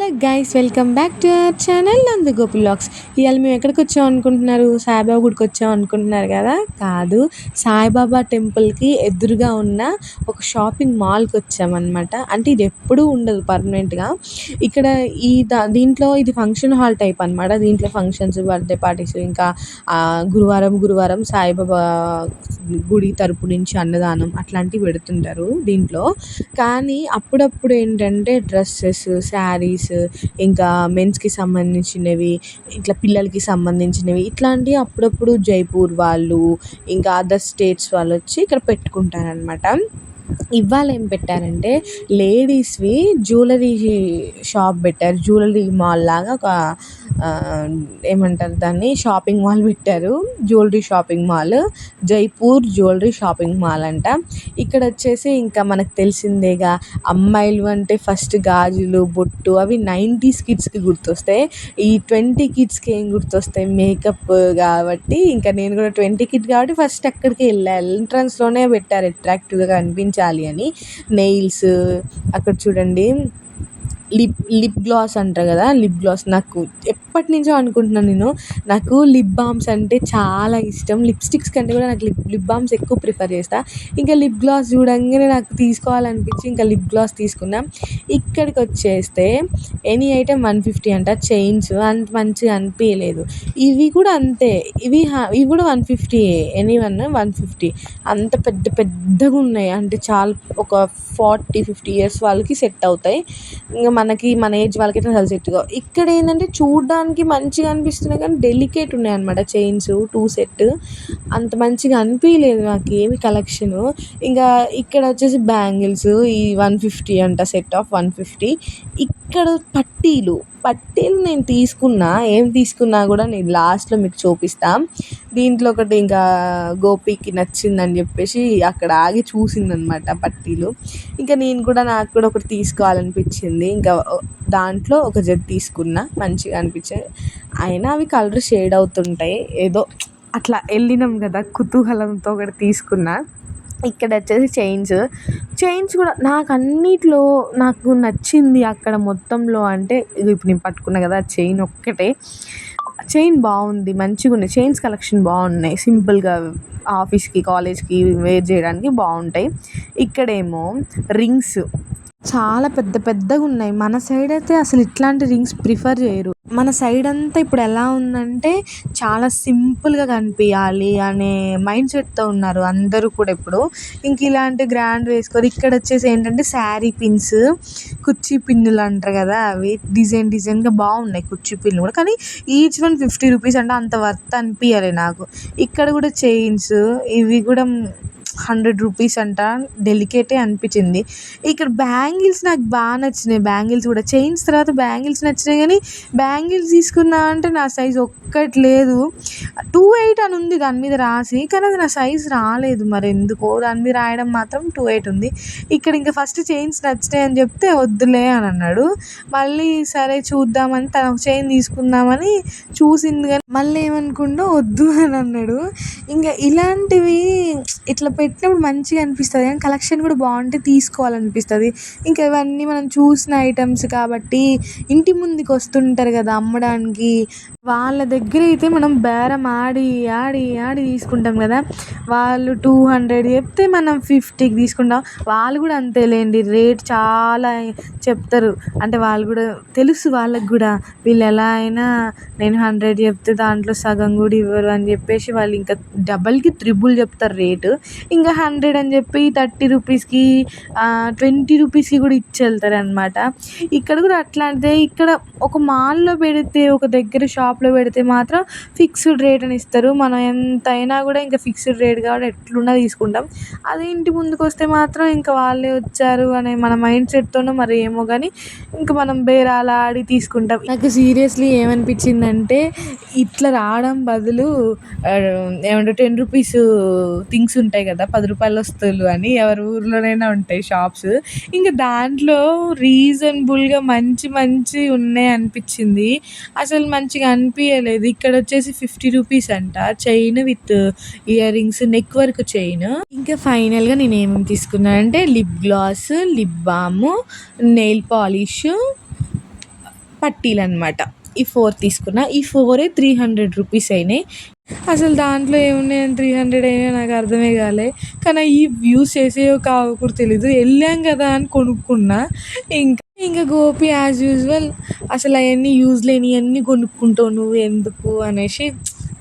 Hello guys, welcome back to our channel నందు Gopi vlogs. ఇవాళ మేము ఎక్కడికి వచ్చాం అనుకుంటున్నారు? సాయిబాబా గుడికి వచ్చాం అనుకుంటున్నారు కదా? కాదు, సాయిబాబా టెంపుల్కి ఎదురుగా ఉన్న ఒక షాపింగ్ మాల్కి వచ్చామన్నమాట. అంటే ఇది ఎప్పుడూ ఉండదు పర్మనెంట్గా. ఇక్కడ దీంట్లో ఇది ఫంక్షన్ హాల్ టైప్ అనమాట. దీంట్లో ఫంక్షన్స్, బర్త్డే పార్టీస్, ఇంకా గురువారం సాయిబాబా గుడి తరపు నుంచి అన్నదానం అట్లాంటివి పెడుతుంటారు దీంట్లో. కానీ అప్పుడప్పుడు ఏంటంటే డ్రెస్సెస్, శారీస్, ఇంకా మెన్స్కి సంబంధించినవి, ఇట్లా పిల్లలకి సంబంధించినవి, ఇట్లాంటివి అప్పుడప్పుడు జైపూర్ వాళ్ళు, ఇంకా అదర్ స్టేట్స్ వాళ్ళు వచ్చి ఇక్కడ పెట్టుకుంటారనమాట. ఇవాళ ఏం పెట్టారంటే లేడీస్వి జ్యువెలరీ షాప్ పెట్టారు. జ్యువెలరీ మాల్ లాగా ఒక ఏమంటారు దాన్ని, షాపింగ్ మాల్ పెట్టారు. Jewellery shopping mall, Jaipur jewellery shopping mall అంట. ఇక్కడ వచ్చేసి ఇంకా మనకు తెలిసిందేగా, అమ్మాయిలు అంటే ఫస్ట్ గాజులు, బొట్టు, అవి 90s కిడ్స్కి గుర్తొస్తాయి. ఈ 20 కిడ్స్కి ఏం గుర్తొస్తాయి? మేకప్. కాబట్టి ఇంకా నేను కూడా 20 కిడ్ కాబట్టి ఫస్ట్ అక్కడికి వెళ్ళాను. ఎంట్రన్స్లోనే పెట్టారు అట్రాక్టివ్గా కనిపించాలి అని. నెయిల్స్, అక్కడ చూడండి లిప్ గ్లాస్ అంటారు కదా, లిప్ గ్లాస్. నాకు ఎప్పటి నుంచో అనుకుంటున్నాను నేను, నాకు లిప్ బామ్స్ అంటే చాలా ఇష్టం. లిప్స్టిక్స్ కంటే కూడా నాకు లిప్ బామ్స్ ఎక్కువ ప్రిఫర్ చేస్తా. ఇంకా లిప్ గ్లాస్ చూడంగానే నాకు తీసుకోవాలనిపించి ఇంకా లిప్ గ్లాస్ తీసుకున్నాం. ఇక్కడికి వచ్చేస్తే ఎనీ ఐటెం 150 అంట. చైన్స్ అంత మంచిగా అనిపించలేదు. ఇవి కూడా అంతే, ఇవి కూడా 150, ఎనీ 150. అంత పెద్ద పెద్దగా ఉన్నాయి. అంటే చాలా ఒక 40-50 ఇయర్స్ వాళ్ళకి సెట్ అవుతాయి. ఇంకా మనకి మన ఏజ్ వాళ్ళకి అయితే అసలు సెట్ కావు. ఇక్కడ ఏంటంటే చూడడానికి మంచిగా అనిపిస్తున్నాయి కానీ డెలికేట్ ఉన్నాయి అనమాట. చైన్స్ 2 సెట్ అంత మంచిగా అనిపించలేదు నాకు ఏమి కలెక్షను. ఇంకా ఇక్కడ వచ్చేసి బ్యాంగిల్స్, ఈ 150 అంట, సెట్ ఆఫ్ 150. ఇక్కడ పట్టీలు నేను తీసుకున్నా. ఏం తీసుకున్నా కూడా నేను లాస్ట్లో మీకు చూపిస్తాను. దీంట్లో ఒకటి ఇంకా గోపికి నచ్చిందని చెప్పేసి అక్కడ ఆగి చూసిందనమాట పట్టీలు. ఇంకా నాకు కూడా ఒకటి తీసుకోవాలనిపించింది. ఇంకా దాంట్లో ఒక జత తీసుకున్నా, మంచిగా అనిపించాయి. అయినా అవి కలర్ షేడ్ అవుతుంటాయి. ఏదో అట్లా వెళ్ళినాం కదా కుతూహలంతో ఒకటి తీసుకున్నా. ఇక్కడ వచ్చేసి చైన్స్ కూడా నాకు అన్నిట్లో నాకు నచ్చింది అక్కడ మొత్తంలో అంటే, ఇప్పుడు నేను పట్టుకున్నా కదా చైన్ ఒక్కటే. చైన్ బాగుంది, మంచిగా ఉన్నాయి. చైన్స్ కలెక్షన్ బాగున్నాయి. సింపుల్గా ఆఫీస్కి, కాలేజ్కి వేర్ చేయడానికి బాగుంటాయి. ఇక్కడేమో రింగ్స్ చాలా పెద్ద పెద్దగా ఉన్నాయి. మన సైడ్ అయితే అసలు ఇట్లాంటి రింగ్స్ ప్రిఫర్ చేయరు. మన సైడ్ అంతా ఇప్పుడు ఎలా ఉందంటే చాలా సింపుల్గా కనిపించాలి అనే మైండ్ సెట్తో ఉన్నారు అందరూ కూడా ఇప్పుడు. ఇంక ఇలాంటి గ్రాండ్ వేసుకోరు. ఇక్కడ వచ్చేసి ఏంటంటే శారీ పిన్స్, కుర్చీ పిన్నులు అంటారు కదా, అవి డిజైన్గా బాగున్నాయి. కుర్చీ పిన్నులు కూడా, కానీ ఈచ్ వన్ 50 రూపీస్ అంటే అంత వర్త్ అనిపించలే నాకు. ఇక్కడ కూడా చైన్స్, ఇవి కూడా 100 రూపీస్ అంట. డెలికేటే అనిపించింది. ఇక్కడ బ్యాంగిల్స్ నాకు బాగా నచ్చినాయి. బ్యాంగిల్స్ కూడా, చైన్స్ తర్వాత బ్యాంగిల్స్ నచ్చినాయి. కానీ బ్యాంగిల్స్ తీసుకున్నా అంటే నా సైజ్ ఒక్కటి లేదు. 28 అని ఉంది దాని మీద రాసి, కానీ అది నా సైజ్ రాలేదు. మరి ఎందుకో దాని మీద రాయడం మాత్రం 28 ఉంది. ఇక్కడ ఇంకా ఫస్ట్ చైన్స్ నచ్చినాయి అని చెప్తే వద్దులే అని అన్నాడు. మళ్ళీ సరే చూద్దామని తను ఒక చైన్ తీసుకుందామని చూసింది, కానీ మళ్ళీ ఏమనుకుంటూ వద్దు అని అన్నాడు. ఇంకా ఇలాంటివి ఇట్లా పెట్టినప్పుడు మంచిగా అనిపిస్తుంది, కానీ కలెక్షన్ కూడా బాగుంటే తీసుకోవాలనిపిస్తుంది. ఇంకా ఇవన్నీ మనం చూసిన ఐటమ్స్ కాబట్టి ఇంటి ముందుకు వస్తుంటారు కదా అమ్మడానికి, వాళ్ళ దగ్గర అయితే మనం బేరం ఆడి తీసుకుంటాం కదా. వాళ్ళు 200 చెప్తే మనం 50కి తీసుకుంటాం. వాళ్ళు కూడా అంతేలేండి, రేట్ చాలా చెప్తారు. అంటే వాళ్ళు కూడా తెలుసు, వాళ్ళకి కూడా వీళ్ళు ఎలా అయినా నేను 100 చెప్తే దాంట్లో సగం కూడా ఇవ్వరు అని చెప్పేసి వాళ్ళు ఇంకా డబల్కి త్రిబుల్ చెప్తారు రేటు. ఇంకా 100 అని చెప్పి 30 రూపీస్కి 20 రూపీస్కి కూడా ఇచ్చి వెళ్తారు అనమాట. ఇక్కడ కూడా అట్లాంటిదే. ఇక్కడ ఒక మాల్లో పెడితే, ఒక దగ్గర షాప్లో పెడితే మాత్రం ఫిక్స్డ్ రేట్ అని ఇస్తారు. మనం ఎంతైనా కూడా ఇంకా ఫిక్స్డ్ రేట్ కాబట్టి ఎట్లున్నా తీసుకుంటాం. అదే ఇంటి ముందుకు వస్తే మాత్రం ఇంకా వాళ్ళే వచ్చారు అనే మన మైండ్ సెట్తోనో మరి ఏమో కానీ ఇంకా మనం బేరాలు ఆడి తీసుకుంటాం. నాకు సీరియస్లీ ఏమనిపించిందంటే, ఇట్లా రావడం బదులు ఏమంటే 10 రూపీస్ థింగ్స్ ఉంటాయి కదా, 10 రూపాయల వస్తువులు అని ఎవరి ఊర్లోనైనా ఉంటాయి షాప్స్. ఇంకా దాంట్లో రీజనబుల్గా మంచి ఉన్నాయి అనిపించింది. అసలు మంచిగా అనిపించలేదు. ఇక్కడ వచ్చేసి 50 రూపీస్ అంట chain with earrings, neck work chain. ఇంకా ఫైనల్గా నేను ఏమేమి తీసుకున్నాను అంటే lip gloss, lip balm, nail polish, పట్టీలనమాట. ఈ 4 తీసుకున్నా. ఈ 4 300 రూపీస్ అయినాయి. అసలు దాంట్లో ఏమున్నాయని 300 అయినాయో నాకు అర్థమే కాలే. కానీ అయి యూజ్ చేసేవో కావో కూడా తెలీదు. ఎళ్ళాం కదా అని కొనుక్కున్నా. ఇంకా గోపి యాజ్ యూజువల్ అసలు అయన్నీ యూజ్ లేనియన్నీ కొనుక్కుంటావు నువ్వు ఎందుకు అనేసి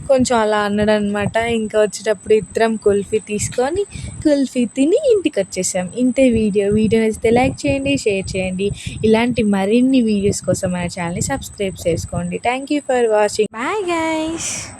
కొంచెం అలా అన్నాడనమాట. ఇంకా వచ్చేటప్పుడు ఇద్దరం కుల్ఫీ తీసుకొని కుల్ఫీ తిని ఇంటికొచ్చేసాం. ఇంతే వీడియో. వీడియో నచ్చితే లైక్ చేయండి, షేర్ చేయండి. ఇలాంటి మరిన్ని వీడియోస్ కోసం మన ఛానల్‌ని సబ్స్క్రైబ్ చేసుకోండి. Thank you for watching. Bye guys.